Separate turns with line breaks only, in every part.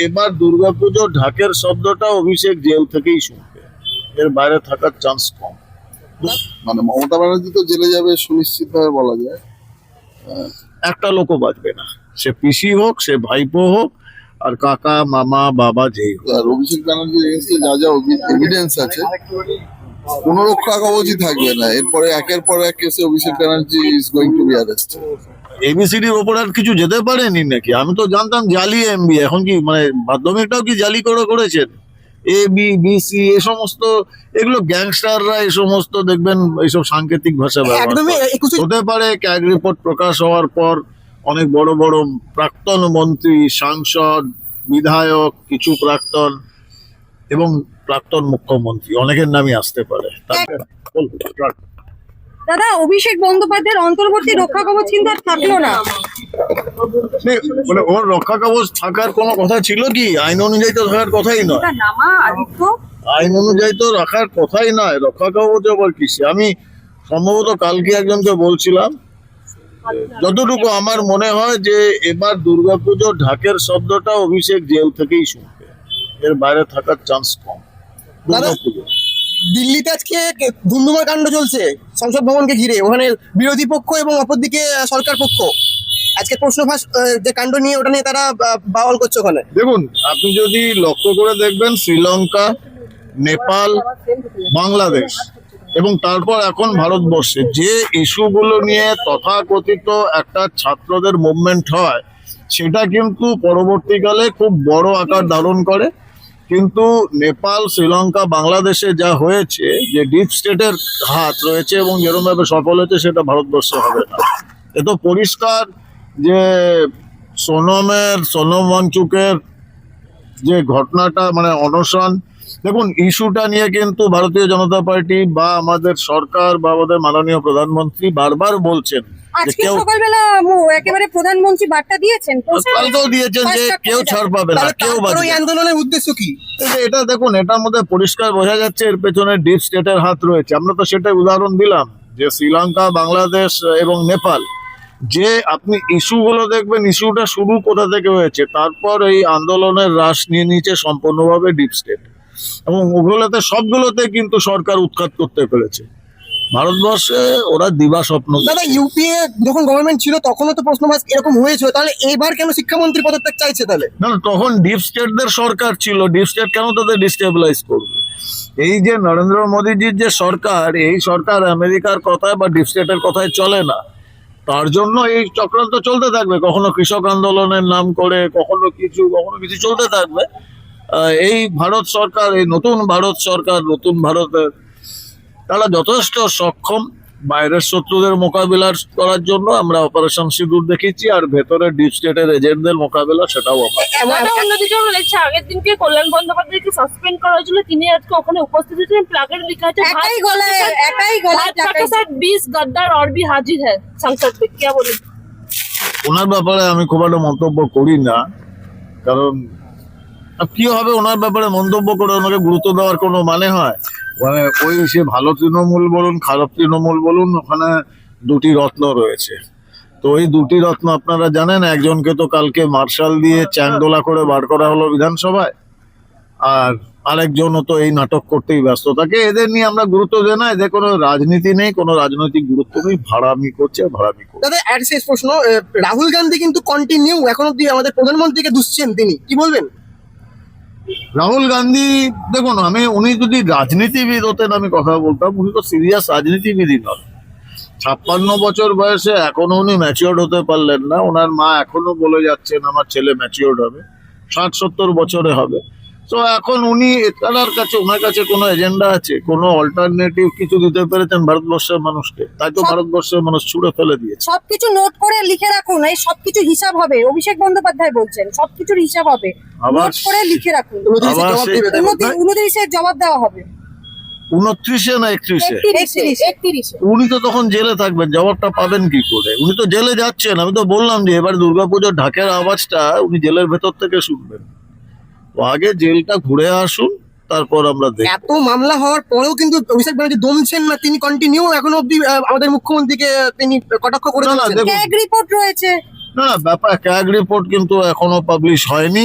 এবার দুর্গাপুজো ঢাকের শব্দটা অভিষেক জেল থেকেই শুনবে, এর বাইরে থাকার চান্স কম।
মানে মমতা ব্যানার্জি তো জেলে যাবে সুনিশ্চিত ভাবে বলা যায়।
একটা লোকও বাঁচবে না, সে পিসি হোক, সে ভাইপো হোক, আর কাকা মামা বাবা যেই হোক।
আর অভিষেক ব্যানার্জির এগেন্সটে যা যা এভিডেন্স আছে, কোনো রক্ষা কবচই থাকবে না। এরপরে একের পর এক কেসে Abhishek Banerjee is going to be arrested.
এবিসিডির ওপর আর কিছু যেতে পারেনি নাকি? আমি তো জানতাম জালি এমবি, এখন কি মানে মাধ্যমিকটাও কি জালি করেছেন? এ বি বি সি এ সমস্ত, এগুলো গ্যাংস্টাররা এই সমস্ত দেখবেন এইসব সাংকেতিক ভাষা ব্যবহার করে। হতে পারে ক্যাগ রিপোর্ট প্রকাশ হওয়ার পর অনেক বড় বড় প্রাক্তন মন্ত্রী, সাংসদ, বিধায়ক, কিছু প্রাক্তন এবং প্রাক্তন মুখ্যমন্ত্রী অনেকের নামই আসতে পারে।
দাদা, অভিষেক বন্দ্যোপাধ্যায়ের অন্তর্বর্তী রক্ষা কবচ কিন্তু আর থাকলো না।
মানে ওর রক্ষা কবচ থাকার কোনো কথা ছিল কি? আইন অনুযায়ী তো থাকার কথাই নয়।
নামা আদিত্য
আইন অনুযায়ী তো রাখার কথাই নয়, রক্ষা কবচ আবার কিসে? আমি সম্ভবত কালকে একজনকে বলছিলাম, যতটুকু আমার মনে হয় যে এবার দুর্গাপুজো ঢাকের শব্দটা অভিষেক জেল থেকেই শুনবে, এর বাইরে থাকার চান্স কম। দুর্গাপুজো
দিল্লিতে আজকে ধুন্ধুমার কাণ্ড চলছে সংসদ ভবনকে ঘিরে, ওখানে বিরোধী পক্ষ এবং অপরদিকে সরকার পক্ষ আজকে প্রশ্নফাঁস যে কাণ্ড নিয়ে, ওটা নিয়ে তারা বাওয়াল করছে ওখানে।
দেখুন, আপনি যদি লক্ষ্য করে দেখবেন, শ্রীলঙ্কা, নেপাল, বাংলাদেশ এবং তারপর এখন ভারতবর্ষে যে ইস্যুগুলো নিয়ে তথাকথিত একটা ছাত্রদের মুভমেন্ট হয়, সেটা কিন্তু পরবর্তীকালে খুব বড় আকার ধারণ করে। কিন্তু নেপাল, শ্রীলঙ্কা, বাংলাদেশে যা হয়েছে, যে ডিপ স্টেটের হাত রয়েছে এবং যেরকমভাবে সফল হয়েছে, সেটা ভারতবর্ষে হবে না। এ তো পরিষ্কার যে সোনম ওয়াংচুকের যে ঘটনাটা, মানে অনশন, দেখুন ইস্যুটা নিয়ে কিন্তু ভারতীয় জনতা পার্টি বা আমাদের সরকার বা আমাদের মাননীয় প্রধানমন্ত্রী বারবার বলছেন যে
আজকে
কেউ,
সকালবেলা একেবারে প্রধানমন্ত্রী বার্তা দিয়েছেন,
কালকেও দিয়েছেন যে কেউ ছাড় পাবে না, কেউ বাঁচবে
ওই
না।
আন্দোলনের উদ্দেশ্য কি?
এটা দেখুন, এটার মধ্যে পরিষ্কার বোঝা যাচ্ছে এর পেছনে ডিপ স্টেটের হাত রয়েছে। আমরা তো সেটাই উদাহরণ দিলাম যে শ্রীলঙ্কা, বাংলাদেশ এবং নেপাল, যে আপনি ইস্যুগুলো দেখবেন, ইস্যুটা শুরু কোথা থেকে হয়েছে, তারপর এই আন্দোলনের রাশ নিয়ে নিয়েছে সম্পূর্ণভাবে ডিপ স্টেট, এবং ওগুলোতে সবগুলোতে কিন্তু সরকার উৎখাত করতে পেরেছে। ভারতবর্ষে ওরা দিবা স্বপ্ন।
দাদা, ইউপিএ যখন গভর্নমেন্ট ছিল তখনও তো প্রশ্নফাঁস এরকম হয়েছিল, তাহলে এইবার কেন শিক্ষামন্ত্রী পদত্যাগ চাইছে তাহলে?
না, তখন ডিপ স্টেটদের সরকার ছিল, ডিপ স্টেট কেন তাদের ডিস্টেবিলাইজ করবে? এই যে নরেন্দ্র মোদীজির যে সরকার, এই সরকার আমেরিকার কথায় বা ডিপ স্টেটের কথায় চলে না। তার জন্য এই চক্রান্ত চলতে থাকবে, কখনো কৃষক আন্দোলনের নাম করে, কখনো কিছু চলতে থাকবে। এই ভারত সরকার, এই নতুন ভারত সরকার, নতুন ভারতের, তারা যথেষ্ট সক্ষম বাইরের শত্রুদের মোকাবিলা করার জন্য। আমরা অপারেশন সিঁদুর দেখেছি, আর ভেতরে ডিপ স্টেটের এজেন্টদের মোকাবিলা, সেটাও আমরা।
অন্যদিকে বলেছে আগের দিনকে কল্যাণ বন্দ্যোপাধ্যায়কে সাসপেন্ড করা হয়েছিল, তিনি আজকে ওখানে উপস্থিত ছিলেন, প্লাকার্ড লেখা আছে
একাই গলায়
के साथ 20 गद्दार और भी हाजिर है संसद में, क्या बोले?
ওনার ব্যাপারে আমি খুব একটা মন্তব্য করি না, কারণ কি হবে ওনার ব্যাপারে মন্তব্য করে ওনাকে গুরুত্ব দেওয়ার কোনো মানে হয়? মানে ওই সে ভালো তৃণমূল বলুন, খারাপ তৃণমূল বলুন, ওখানে দুটি রত্ন রয়েছে। তো এই দুটি রত্ন আপনারা জানেন, একজনকে তো কালকে মার্শাল দিয়ে চ্যাংদোলা করে বার করা হলো বিধানসভায়, আর আরেকজনও তো এই নাটক করতেই ব্যস্ত থাকে। এদের নিয়ে আমরা গুরুত্ব দেই না, এদের কোনো রাজনীতি নেই, কোনো রাজনৈতিক গুরুত্ব নেই, ভাড়ামি করছে।
দাদা, আর শেষ প্রশ্ন, রাহুল গান্ধী কিন্তু কন্টিনিউ এখন অব্দি আমাদের প্রধানমন্ত্রীকে দুষছেন, তিনি কি বলবেন?
রাহুল গান্ধী, দেখুন, উনি যদি রাজনীতিবিদ হতেন আমি কথা বলতাম, উনি তো সিরিয়াস রাজনীতিবিদই নন। 56 বছর বয়সে এখনো উনি ম্যাচিওর্ড হতে পারলেন না। ওনার মা এখনো বলে যাচ্ছেন আমার ছেলে ম্যাচিওর্ড হবে, 60-70 বছরে হবে। তো এখন উনি, ওনার কাছে কোনো এজেন্ডা আছে, কোনো অল্টারনেটিভ কিছু দিতে পেরেছেন ভারতবর্ষের মানুষকে? তাই তো ভারতবর্ষের মানুষ ছুড়ে ফেলে দিয়েছে।
সবকিছু নোট করে লিখে রাখুন, এই সবকিছু হিসাব হবে। অভিষেক বন্দ্যোপাধ্যায় বলছেন সবকিছুর হিসাব হবে, নোট করে লিখে রাখুন। 29 জবাব দেওয়া হবে।
29 না 31?
31।
উনি তো তখন জেলে থাকবেন, জবাবটা পাবেন কি করে? উনি তো জেলে যাচ্ছেন। আমি তো বললাম যে এবার দুর্গাপুজোর ঢাকের আওয়াজটা উনি জেলের ভেতর থেকে শুনবেন। তো আগে জেলটা ঘুরে আসুন, তারপর আমরা দেখব।
এত মামলা হওয়ার পরেও কিন্তু অভিষেক ব্যানার্জি দমছেন না, তিনি কন্টিনিউ এখনো অব্দি আমাদের মুখ্যমন্ত্রীকে তিনি কটাক্ষ করে যাচ্ছেন।
ক্যাগ রিপোর্ট রয়েছে।
না, ব্যাপার ক্যাগ রিপোর্ট কিন্তু এখনো পাবলিশ হয়নি।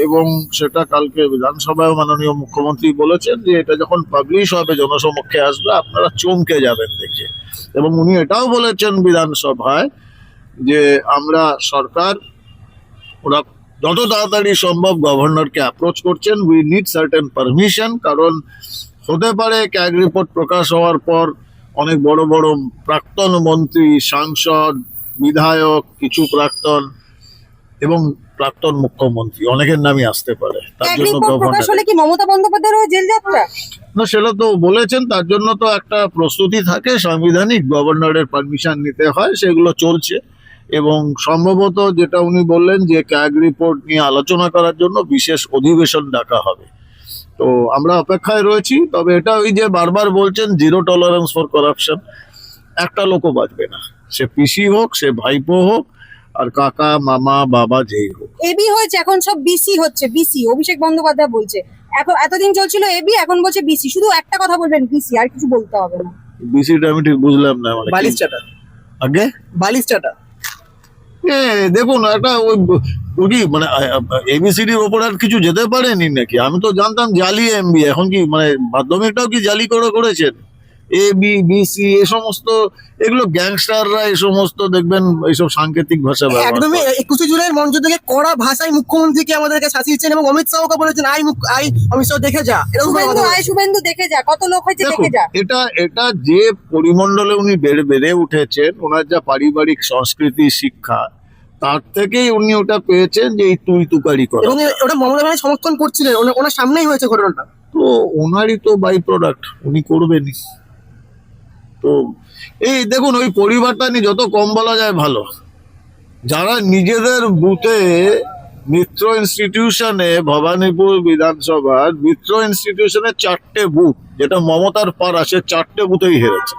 এবং সেটা কালকে বিধানসভায় মাননীয় মুখ্যমন্ত্রী বলেছেন যে এটা যখন পাবলিশ হবে, জনসমক্ষে আসবে, আপনারা চমকে যাবেন দেখে। এবং উনি এটাও বলেছেন বিধানসভায় যে আমরা সরকার, ওরা যত তাড়াতাড়ি সম্ভব গভর্নরকে অ্যাপ্রোচ করছেন, উই নিড সার্টেন পারমিশন, কারণ হতে পারে ক্যাগ রিপোর্ট প্রকাশ হওয়ার পর অনেক বড় বড় প্রাক্তন মন্ত্রী, সাংসদ, বিধায়ক, কিছু প্রাক্তন এবং প্রাক্তন মুখ্যমন্ত্রী অনেকের নামই আসতে পারে, তার
এক
জন্য
রিপোর্ট প্রকাশ
গভর্নর
হলে কি মমতা বন্দ্যোপাধ্যায়েরও জেল যাত্রা?
না, সেটা তো বলেছেন, তার জন্য তো একটা প্রস্তুতি থাকে সাংবিধানিক, গভর্নরের পারমিশন নিতে হয়, সেগুলো চলছে। এবং সম্ভবত যেটা উনি বললেন যে ক্যাগ রিপোর্ট নিয়ে আলোচনা করার জন্য বিশেষ অধিবেশন ডাকা হবে। তো আমরা অপেক্ষায় রয়েছি। তবে এটা ওই যে বারবার বলছেন জিরো টলারেন্স ফর করাপশন, একটা লোকও বাঁচবে না, সে পিসি হোক, সে ভাইপো হোক, আর কাকা, মামা, বাবা, যেই হোক।
এবি হয়েছে, এখন সব বিসি হচ্ছে। বিসি অভিষেক বন্দ্যোপাধ্যায় বলছে, এখন এতদিন চলছিল এবি, এখন বলছে বিসি। শুধু একটা কথা বলবেন বিসি, আর কিছু বলতে হবে না।
বিসিটা আমি ঠিক বুঝলাম না, মানে
বালিশ
কি?
চাটা,
আগে
বালিশ চাটা।
দেখুন একটা ওই কি মানে এবিসিডির ওপর আর কিছু যেতে পারেনি নাকি? আমি তো জানতাম জালি এমবি, এখন কি মানে মাধ্যমিকটাও কি জালি করেছেন? এ বি বি সি এ সমস্ত, এগুলো গ্যাংস্টাররা এই সমস্ত দেখবেন এইসব সাংকেতিক ভাষা ব্যবহার
একদমই
করে।
21 জুলাইয়ের মঞ্চ থেকে কড়া ভাষায় মুখ্যমন্ত্রীকে আমাদেরকে শাসিয়েছেন এবং অমিত শাহকে বলেছেন আই অমিত শাহ দেখে যা, এরকম করে কথা বলেছেন।
শুভেন্দু দেখে যা, কত লোক হয়েছে
দেখুন,
দেখে যা।
এটা যে পরিমণ্ডলে উনি বেড়ে উঠেছেন, ওনার যা পারিবারিক সংস্কৃতি, শিক্ষা, তার থেকেই উনি ওটা পেয়েছেন যে এই তুই তুকারি করা।
এবং ওটা মমতা ব্যানার্জি সমর্থন করছিলেন, ওনার সামনেই হয়েছে ঘটনাটা।
তো ওনারই তো বাই প্রোডাক্ট, উনি করবেনই। তো এই দেখুন, ওই পরিবারটা নিয়ে যত কম বলা যায় ভালো। যারা নিজেদের বুথে মিত্র ইনস্টিটিউশনে, ভবানীপুর বিধানসভার মিত্র ইনস্টিটিউশনে 4টে বুথ, যেটা মমতার পাড়া, সে 4টে বুথেই হেরেছে।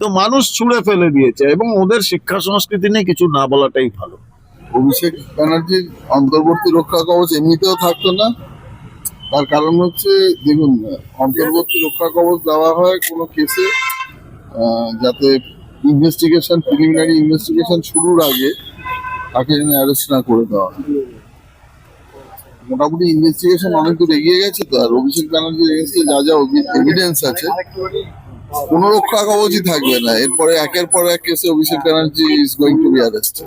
তো মানুষ ছুঁড়ে ফেলে দিয়েছে, এবং ওদের শিক্ষা সংস্কৃতি নিয়ে কিছু না বলাটাই ভালো।
অভিষেক ব্যানার্জির অন্তর্বর্তী রক্ষা কবচ এমনিতেও থাকতো না। তার কারণ হচ্ছে, দেখুন, অন্তর্বর্তী রক্ষা কবচ দেওয়া হয় কোনো কেসে যাতে ইনভেস্টিগেশন, প্রিলিমিনারি ইনভেস্টিগেশন শুরুর আগে তাকে যেন অ্যারেস্ট না করে দেওয়া হয়। মোটামুটি ইনভেস্টিগেশন অনেক দূর এগিয়ে গেছে তো। আর অভিষেক ব্যানার্জির এগেন্সে যা যা এভিডেন্স আছে, কোনো রক্ষা কবচই থাকবে না। এরপরে একের পর এক কেসে Abhishek Banerjee is going to be arrested.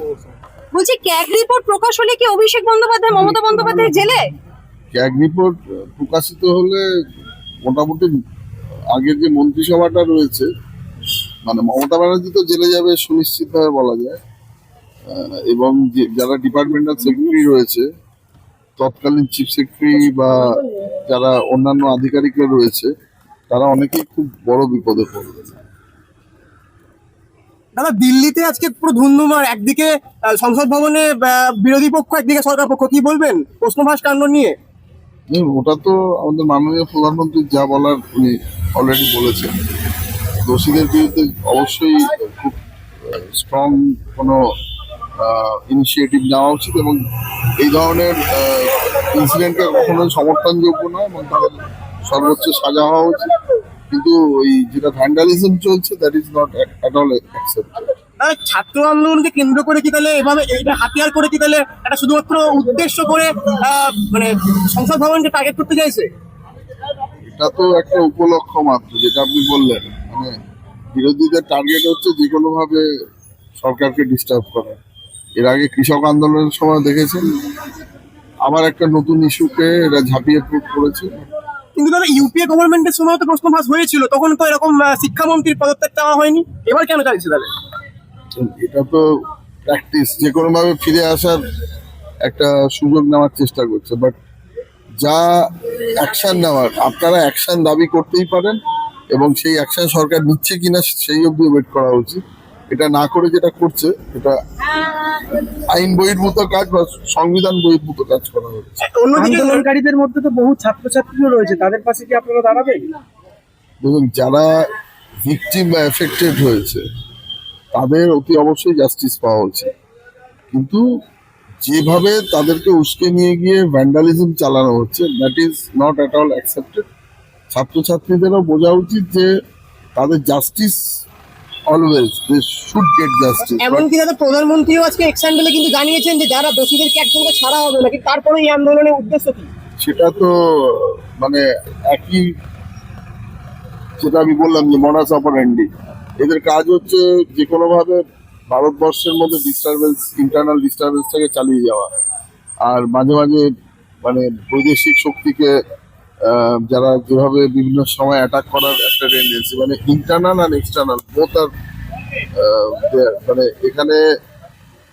বলছি ক্যাগ রিপোর্ট প্রকাশ হলে কি অভিষেক বন্দ্যোপাধ্যায়, মমতা বন্দ্যোপাধ্যায় জেলে?
ক্যাগ রিপোর্ট প্রকাশিত হলে মোটামুটি আগের যে মন্ত্রিসভাটা রয়েছে, মানে মমতা ব্যানার্জি তো জেলে যাবে সুনিশ্চিতভাবে বলা যায়। এবং যারা ডিপার্টমেন্টাল সেক্রেটারি রয়েছে, তৎকালীন চিফ সেক্রেটারি বা যারা অন্যান্য আধিকারিকরা রয়েছে, তারা অনেকেই খুব বড় বিপদে পড়বে।
দাদা, দিল্লিতে আজকে পুরো ধুন্ধুমার, একদিকে সংসদ ভবনে বিরোধী পক্ষ, একদিকে সরকার পক্ষ, কি বলবেন প্রশ্নভাস কাণ্ড নিয়ে?
ওটা তো আমাদের মাননীয় প্রধানমন্ত্রী যা বলার উনি অলরেডি বলেছেন। দোষীদের বিরুদ্ধে অবশ্যই খুব স্ট্রং কোনো ইনিশিয়েটিভ নেওয়া উচিত, এবং এই ধরনের ইনসিডেন্টকে কখনোই সমর্থনযোগ্য নয়, এবং তাদের সর্বোচ্চ সাজা হওয়া উচিত। কিন্তু ওই যেটা ভ্যান্ডালিজম চলছে, that is not at all accepted.
ছাত্র আন্দোলনকে কেন্দ্র করে কি তাহলে এভাবে এটা হাতিয়ার করে কি তাহলে এটা শুধুমাত্র উদ্দেশ্য করে মানে সংসদ ভবনকে টার্গেট করতে চাইছে?
এটা তো একটা উপলক্ষ মাত্র, যেটা আপনি বললেন। মানে বিরোধীদের টার্গেট হচ্ছে যে কোনো ভাবে সরকারকে ডিস্টার্ব করা। এর আগে কৃষক আন্দোলনের সময় দেখেছেন, আবার একটা নতুন ইস্যুকে এরা ঝাঁপিয়ে পড়েছে।
কিন্তু দাদা, ইউপিএ গভর্নমেন্টের সময় তো প্রশ্নভাস হয়েছিল, তখন তো এরকম শিক্ষামন্ত্রীর পদত্যাগ চাওয়া হয়নি, এবার কেন চাইছে তাহলে?
এটা তো প্র্যাকটিস, যে কোনো ভাবে ফিরে আসার একটা সুযোগ নেওয়ার চেষ্টা করছে। বাট যা অ্যাকশন নেওয়ার, আপনারা অ্যাকশন দাবি করতেই পারেন, এবং সেই অ্যাকশন সরকার নিচ্ছে কিনা সেই অবধি ওয়েট করা উচিত। এটা না করে যেটা করছে, এটা আইন বহির্ভূত কাজ বা সংবিধান বহির্ভূত কাজ করা হচ্ছে।
আন্দোলনকারীদের মধ্যে তো বহু ছাত্রছাত্রীও রয়েছে, তাদের পাশে কি আপনারা দাঁড়াবেন?
দেখুন, যারা ভিকটিম বা এফেক্টেড হয়েছে, তাদের অতি অবশ্যই জাস্টিস পাওয়া উচিত। কিন্তু যেভাবে তাদেরকে উস্কে নিয়ে গিয়ে ভ্যান্ডালিজম চালানো হচ্ছে, that is not at all accepted. ছাত্রছাত্রীদেরও বোঝা উচিত যে তাদের justice always they should get justice.
এমনকি দাদা প্রধানমন্ত্রীও আজকে এক্সান্ডেলে কিন্তু জানিয়েছেন যে যারা দোষীদেরকে একজনকে ছাড়া হবে নাকি, তারপরে এই আন্দোলনের উদ্দেশ্য কি?
সেটা তো মানে একই, যেটা আমি বললাম যে মডাস অপারেন্ডি, এদের কাজ হচ্ছে যে কোনো ভাবে ভারতবর্ষের মধ্যে ডিস্টারবেন্স, ইন্টারনাল ডিস্টারবেন্সটাকে চালিয়ে যাওয়া। আর মাঝে মাঝে মানে বৈদেশিক শক্তিকে যারা যেভাবে বিভিন্ন সময় অ্যাটাক করার একটা টেন্ডেন্সি, মানে ইন্টারনাল আর এক্সটার্নাল বোথ আর, মানে এখানে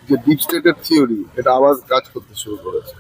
যে ডিপ স্টেটের থিওরি এটা আবার কাজ করতে শুরু করেছে।